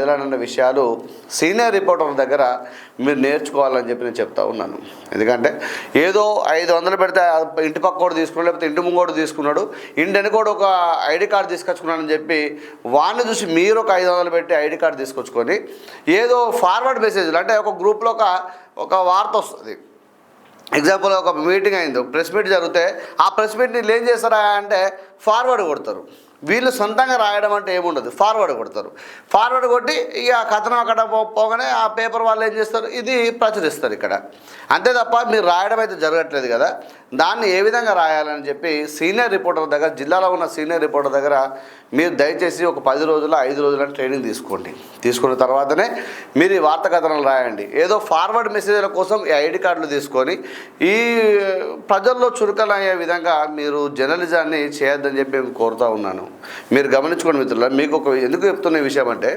అన్న విషయాలు senior reporter దగ్గర మీరు నేర్చుకోవాలని చెప్పి నేను చెప్తా ఉన్నాను. ఎందుకంటే ఏదో 500 పెడితే ఇంటి పక్కోడు తీసుకున్నాడు, లేకపోతే ఇంటి ముంగోడు తీసుకున్నాడు, ఇంటి వెనుకోడు ఒక ఐడి కార్డు తీసుకొచ్చుకున్నాడని చెప్పి వాడిని చూసి మీరు ఒక 500 పెట్టి ఐడి కార్డు తీసుకొచ్చుకొని ఏదో ఫార్వర్డ్ మెసేజ్లు అంటే ఒక గ్రూప్లో ఒక వార్త వస్తుంది. ఎగ్జాంపుల్ ఒక మీటింగ్ అయింది, ప్రెస్ మీట్ జరిగితే ఆ ప్రెస్ మీట్ని ఏం చేస్తారా అంటే ఫార్వర్డ్ కొడతారు. వీళ్ళు సొంతంగా రాయడం అంటే ఏముండదు, ఫార్వర్డ్ కొడతారు. ఫార్వర్డ్ కొట్టి ఇక కథనం అక్కడ పోగానే ఆ పేపర్ వాళ్ళు ఏం చేస్తారు, ఇది ప్రచురిస్తారు ఇక్కడ. అంతే తప్ప మీరు రాయడం అయితే జరగట్లేదు కదా. దాన్ని ఏ విధంగా రాయాలని చెప్పి సీనియర్ రిపోర్టర్ దగ్గర, జిల్లాలో ఉన్న సీనియర్ రిపోర్టర్ దగ్గర మీరు దయచేసి ఒక 10 రోజులు 5 రోజుల ట్రైనింగ్ తీసుకోండి. తీసుకున్న తర్వాతనే మీరు ఈ వార్తా కథనాలు రాయండి. ఏదో ఫార్వర్డ్ మెసేజ్ల కోసం ఈ ఐడి కార్డులు తీసుకొని ఈ ప్రజల్లో చురుకలయ్యే విధంగా మీరు జర్నలిజాన్ని చేయొద్దని చెప్పి కోరుతూ ఉన్నాను. మీరు గమనించుకోండి మిత్రులు. మీకు ఎందుకు చెప్తున్న విషయం అంటే